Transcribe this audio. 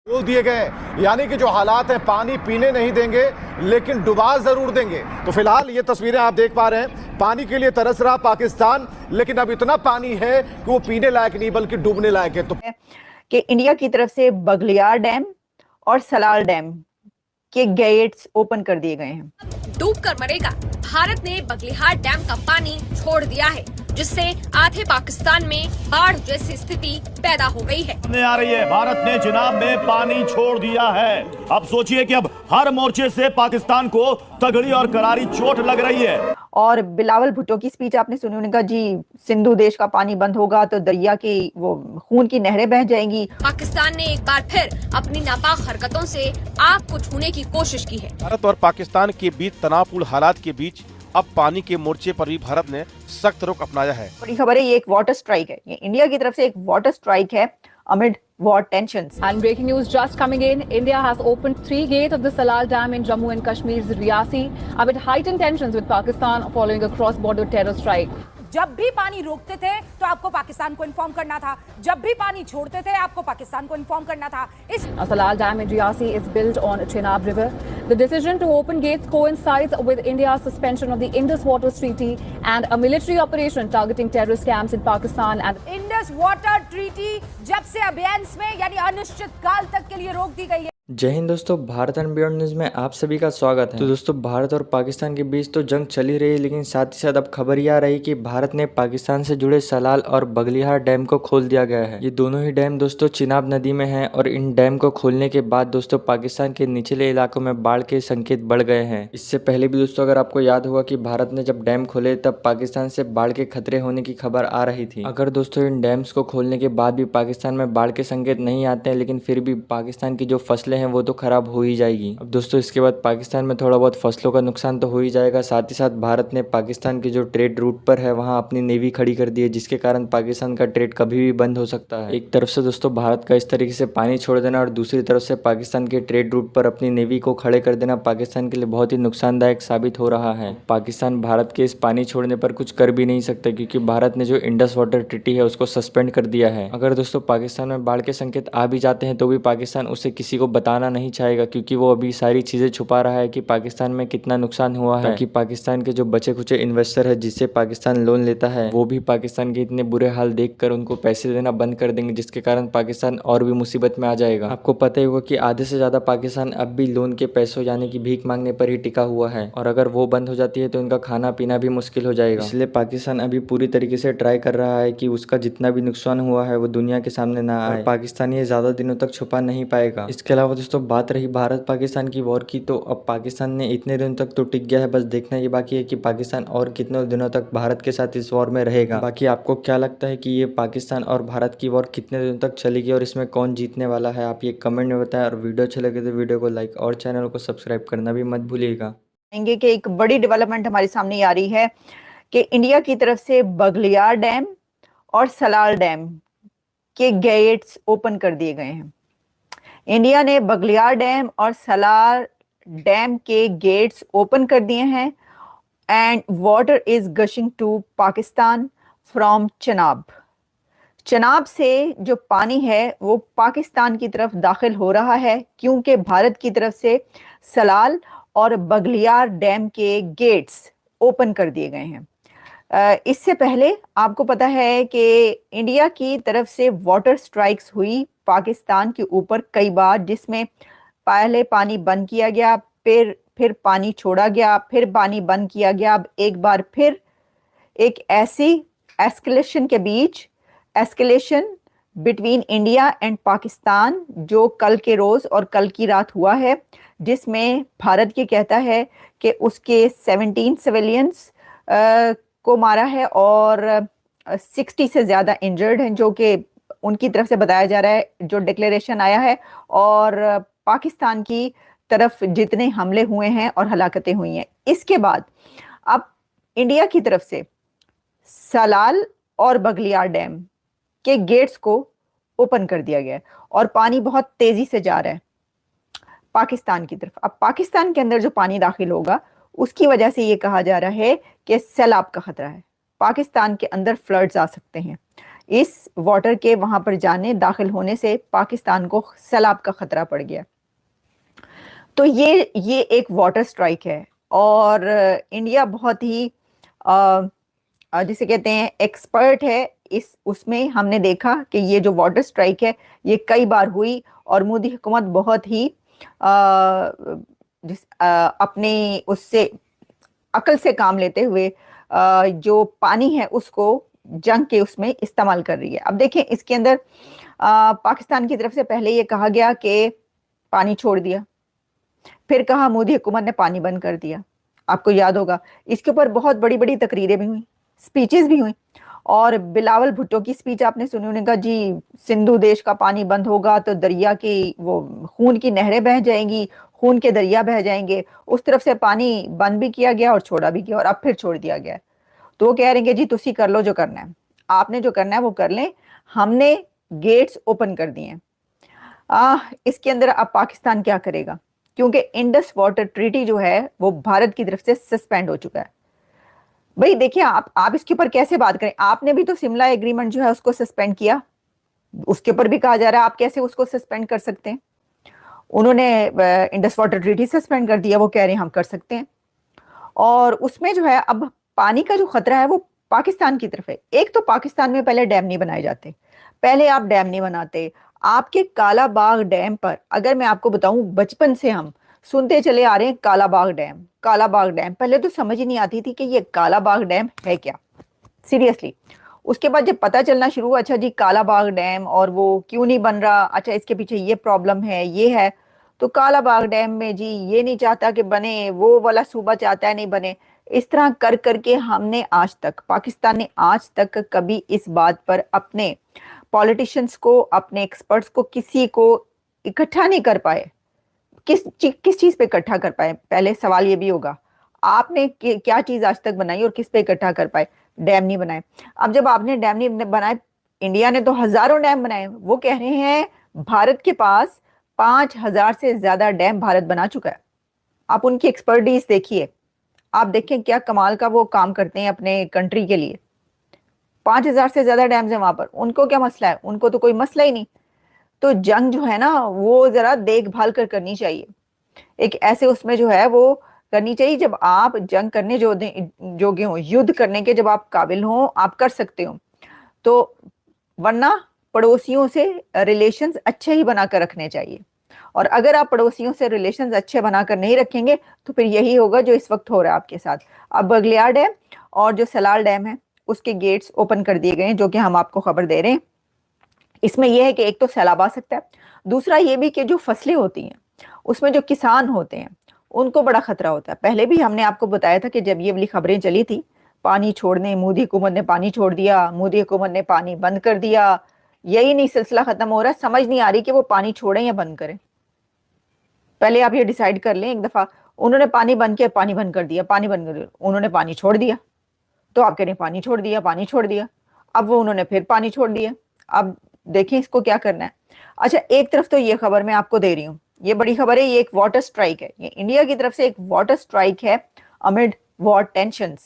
बोल दिए गए, यानी कि जो हालात है पानी पीने नहीं देंगे लेकिन डुबा जरूर देंगे। तो फिलहाल ये तस्वीरें आप देख पा रहे हैं, पानी के लिए तरस रहा पाकिस्तान, लेकिन अब इतना पानी है कि वो पीने लायक नहीं बल्कि डूबने लायक है। तो कि इंडिया की तरफ से बगलियार डैम और सलाल डैम के गेट्स ओपन कर दिए गए हैं। डूब कर मरेगा, भारत ने बगलिहार डैम का पानी छोड़ दिया है, जिससे आधे पाकिस्तान में बाढ़ जैसी स्थिति पैदा हो गई है। आ रही है, भारत ने चिनाब में पानी छोड़ दिया है। अब सोचिए कि अब हर मोर्चे से पाकिस्तान को तगड़ी और करारी चोट लग रही है। और बिलावल भुट्टो की स्पीच आपने सुनी, उन्होंने कहा जी सिंधु देश का पानी बंद होगा तो दरिया की वो खून की नहरें बह जाएंगी। पाकिस्तान ने एक बार फिर अपनी नापाक हरकतों से आग को छूने की कोशिश की है। भारत और पाकिस्तान के बीच तनावपूर्ण हालात के बीच अब पानी के मोर्चे पर भी भारत ने सख्त रुख अपनाया है। बड़ी खबर है, ये एक वाटर स्ट्राइक है, ये इंडिया की तरफ से एक वाटर स्ट्राइक है amid war tensions. And breaking news just coming in, India has opened 3 gates of the Salal Dam in Jammu and Kashmir's Riyasi amid heightened tensions with Pakistan following a cross-border terror strike. जब भी पानी रोकते थे तो आपको पाकिस्तान को inform करना था, जब भी पानी छोड़ते थे आपको पाकिस्तान को इन्फॉर्म करना था। इस Salal Dam in Riyasi is built on Chenab River. The decision to open gates coincides with India's suspension of the Indus Waters Treaty and a military operation targeting terrorist camps in Pakistan and Indus water treaty जब से अभियान में यानी अनिश्चित काल तक के लिए रोक दी गई है। जय हिंद दोस्तों, भारत एंड बियॉन्ड न्यूज में आप सभी का स्वागत है। तो दोस्तों, भारत और पाकिस्तान के बीच तो जंग चली रही है, लेकिन साथ ही साथ अब खबर यह आ रही कि भारत ने पाकिस्तान से जुड़े सलाल और बगलिहार डैम को खोल दिया गया है। ये दोनों ही डैम दोस्तों चिनाब नदी में हैं और इन डैम को खोलने के बाद दोस्तों पाकिस्तान के निचले इलाकों में बाढ़ के संकेत बढ़ गए हैं। इससे पहले भी दोस्तों अगर आपको याद होगा कि भारत ने जब डैम खोले तब पाकिस्तान से बाढ़ के खतरे होने की खबर आ रही थी। अगर दोस्तों इन डैम्स को खोलने के बाद भी पाकिस्तान में बाढ़ के संकेत नहीं आते हैं, लेकिन फिर भी पाकिस्तान की जो फसलें हैं वो तो खराब हो ही जाएगी। अब दोस्तों इसके बाद पाकिस्तान में थोड़ा बहुत फसलों का नुकसान तो हो ही जाएगा। साथ ही साथ भारत ने पाकिस्तान के जो ट्रेड रूट पर है वहां अपनी नेवी खड़ी कर दी है, जिसके कारण पाकिस्तान का ट्रेड कभी भी बंद हो सकता है। एक तरफ से दोस्तों भारत का इस तरीके से पानी छोड़ देना और दूसरी तरफ से पाकिस्तान के ट्रेड रूट पर अपनी नेवी को खड़े कर देना पाकिस्तान के लिए बहुत ही नुकसानदायक साबित हो रहा है। पाकिस्तान भारत के इस पानी छोड़ने पर कुछ कर भी नहीं सकता, क्योंकि भारत ने जो इंडस वाटर ट्रीटी है उसको सस्पेंड कर दिया है। अगर दोस्तों पाकिस्तान में बाढ़ के संकेत आ भी जाते हैं तो भी पाकिस्तान उसे किसी को बताना नहीं चाहेगा, क्योंकि वो अभी सारी चीजें छुपा रहा है कि पाकिस्तान में कितना नुकसान हुआ है, ताकि पाकिस्तान के जो बचे खुचे इन्वेस्टर है जिससे पाकिस्तान लोन लेता है वो भी पाकिस्तान के इतने बुरे हाल देखकर उनको पैसे देना बंद कर देंगे, जिसके कारण पाकिस्तान और भी मुसीबत में आ जाएगा। आपको पता ही होगा कि आधे से ज्यादा पाकिस्तान अब भी लोन के पैसों यानी कि भीख मांगने पर ही टिका हुआ है, और अगर वो बंद हो जाती है तो इनका खाना पीना भी मुश्किल हो जाएगा। इसलिए पाकिस्तान अभी पूरी तरीके से ट्राई कर रहा है कि उसका जितना भी नुकसान हुआ है वो दुनिया के सामने ना आए। पाकिस्तान ये ज्यादा दिनों तक छुपा नहीं पाएगा। इसके अलावा दोस्तों बात रही भारत पाकिस्तान की वॉर की, तो अब पाकिस्तान ने इतने दिनों तक तो टिक गया है, बस देखना ये बाकी है कि पाकिस्तान और कितने दिनों तक भारत के साथ इस वॉर में रहेगा। बाकी आपको क्या लगता है कि ये पाकिस्तान और भारत की वॉर कितने दिनों तक चलेगी और इसमें कौन जीतने वाला है, आप ये कमेंट में बताएं। और वीडियो अच्छा लगे तो वीडियो को लाइक और चैनल को सब्सक्राइब करना भी मत भूलिएगा। कि एक बड़ी डेवलपमेंट हमारे सामने आ रही है कि इंडिया की तरफ से बगलियार डैम और सलाल डैम के गेट्स ओपन कर दिए गए हैं। इंडिया ने बगलियार डैम और सलाल डैम के गेट्स ओपन कर दिए हैं and water is gushing to Pakistan from Chenab. Chenab से जो पानी है वो पाकिस्तान की तरफ दाखिल हो रहा है, क्योंकि भारत की तरफ से सलाल और बगलियार डैम के गेट्स ओपन कर दिए गए हैं। इससे पहले आपको पता है कि इंडिया की तरफ से वाटर स्ट्राइक्स हुई पाकिस्तान के ऊपर कई बार, जिसमें पहले पानी बंद किया गया, फिर पानी छोड़ा गया, फिर पानी बंद किया गया। अब एक बार फिर एक ऐसी escalation between India and Pakistan जो कल के रोज और कल की रात हुआ है, जिसमें भारत ये कहता है कि उसके 17 सिविलियंस को मारा है और 60 से ज्यादा इंजर्ड हैं, जो कि उनकी तरफ से बताया जा रहा है, जो डिक्लेरेशन आया है। और पाकिस्तान की तरफ जितने हमले हुए हैं और हलाकतें हुई हैं, इसके बाद अब इंडिया की तरफ से सलाल और बगलियार डैम के गेट्स को ओपन कर दिया गया है और पानी बहुत तेजी से जा रहा है पाकिस्तान की तरफ। अब पाकिस्तान के अंदर जो पानी दाखिल होगा उसकी वजह से ये कहा जा रहा है कि सैलाब का खतरा है, पाकिस्तान के अंदर फ्लड्स आ सकते हैं। इस वाटर के वहां पर जाने दाखिल होने से पाकिस्तान को सैलाब का खतरा पड़ गया। तो ये एक वाटर स्ट्राइक है और इंडिया बहुत ही जिसे कहते हैं एक्सपर्ट है इस उसमें। हमने देखा कि ये जो वाटर स्ट्राइक है ये कई बार हुई और मोदी हुकूमत बहुत ही अपने उससे अकल से काम लेते हुए जो पानी है उसको जंग के उसमें इस्तेमाल कर रही है। अब देखें इसके अंदर पाकिस्तान की तरफ से पहले ये कहा गया कि पानी छोड़ दिया, फिर कहा मोदी हुकूमत ने पानी बंद कर दिया। आपको याद होगा इसके ऊपर बहुत बड़ी बड़ी तकरीरें भी हुई, स्पीचेस भी हुई। और बिलावल भुट्टो की स्पीच आपने सुनी, उन्होंने कहा जी सिंधु देश का पानी बंद होगा तो दरिया की वो खून की नहरें बह जाएंगी, खून के दरिया बह जाएंगे। उस तरफ से पानी बंद भी किया गया और छोड़ा भी गया और अब फिर छोड़ दिया गया। तो वो कह रहे हैं जी तुसी कर लो जो करना है, आपने जो करना है वो कर लें, हमने गेट्स ओपन कर दिए हैं। इसके अंदर अब पाकिस्तान क्या करेगा, क्योंकि इंडस वाटर ट्रीटी जो है वो भारत की तरफ से सस्पेंड हो चुका है। भाई देखिए आप इसके ऊपर कैसे बात करें, आपने भी तो शिमला एग्रीमेंट जो है उसको सस्पेंड किया, उसके ऊपर भी कहा जा रहा है आप कैसे उसको सस्पेंड कर सकते हैं। उन्होंने इंडस वाटर ट्रीटी सस्पेंड कर दिया, वो कह रहे हैं हम कर सकते हैं। और उसमें जो है अब पानी का जो खतरा है वो पाकिस्तान की तरफ है। एक तो पाकिस्तान में पहले डैम नहीं बनाए जाते, पहले आप डैम नहीं बनाते। आपके कालाबाग डैम पर अगर मैं आपको बताऊं, बचपन से हम सुनते चले आ रहे हैं कालाबाग डैम, कालाबाग डैम। पहले तो समझ ही नहीं आती थी कि ये कालाबाग डैम है क्या, सीरियसली। उसके बाद जब पता चलना शुरू हुआ, अच्छा जी कालाबाग डैम और वो क्यों नहीं बन रहा, अच्छा इसके पीछे ये प्रॉब्लम है, ये है। तो कालाबाग डैम में जी ये नहीं चाहता कि बने, वो वाला सूबा चाहता है नहीं बने। इस तरह कर करके हमने आज तक, पाकिस्तान ने आज तक कभी इस बात पर अपने पॉलिटिशियंस को, अपने एक्सपर्ट्स को, किसी को इकट्ठा नहीं कर पाए। किस चीज पे इकट्ठा कर पाए, पहले सवाल ये भी होगा आपने क्या चीज आज तक बनाई और किस पे इकट्ठा कर पाए। डैम नहीं बनाए। अब जब आपने डैम नहीं बनाए, इंडिया ने तो हजारों डैम बनाए। वो कह रहे हैं भारत के पास 5000 से ज्यादा डैम भारत बना चुका है। आप उनकी एक्सपर्टीज देखिए, आप देखें क्या कमाल का वो काम करते हैं अपने कंट्री के लिए। 5000 से ज्यादा डैम्स है वहां पर, उनको क्या मसला है, उनको तो कोई मसला ही नहीं। तो जंग जो है ना वो जरा देखभाल कर करनी चाहिए, एक ऐसे उसमें जो है वो करनी चाहिए जब आप जंग करने जोगे हो, युद्ध करने के जब आप काबिल हो, आप कर सकते हो। तो वरना पड़ोसियों से रिलेशंस अच्छे ही बनाकर रखने चाहिए। और अगर आप पड़ोसियों से रिलेशंस अच्छे बनाकर नहीं रखेंगे तो फिर यही होगा जो इस वक्त हो रहा है आपके साथ। अब बगलियार डैम और जो सलाल डैम है उसके गेट्स ओपन कर दिए गए हैं, जो कि हम आपको खबर दे रहे हैं। इसमें यह है कि एक तो सैलाब आ सकता है, दूसरा ये भी कि जो फसलें होती हैं उसमें जो किसान होते हैं उनको बड़ा खतरा होता है। पहले भी हमने आपको बताया था कि जब ये वाली खबरें चली थी, पानी छोड़ने, मोदी हुकूमत ने पानी छोड़ दिया, मोदी हुकूमत ने पानी बंद कर दिया, यही नहीं सिलसिला खत्म हो रहा। समझ नहीं आ रही कि वो पानी छोड़ें या बंद करें। पहले आप ये डिसाइड कर लें एक दफा। उन्होंने पानी बंद किया, पानी बंद कर दिया, पानी बंद कर दिया, उन्होंने पानी छोड़ दिया, तो आप कह रहे हैं पानी छोड़ दिया, पानी छोड़ दिया। अब वो उन्होंने फिर पानी छोड़ दिया। अब देखें इसको क्या करना है। अच्छा, एक तरफ तो ये खबर मैं आपको दे रही हूँ, ये बड़ी खबर है, ये एक वाटर स्ट्राइक है, ये इंडिया की तरफ से एक वाटर स्ट्राइक है अमिड वॉर टेंशंस।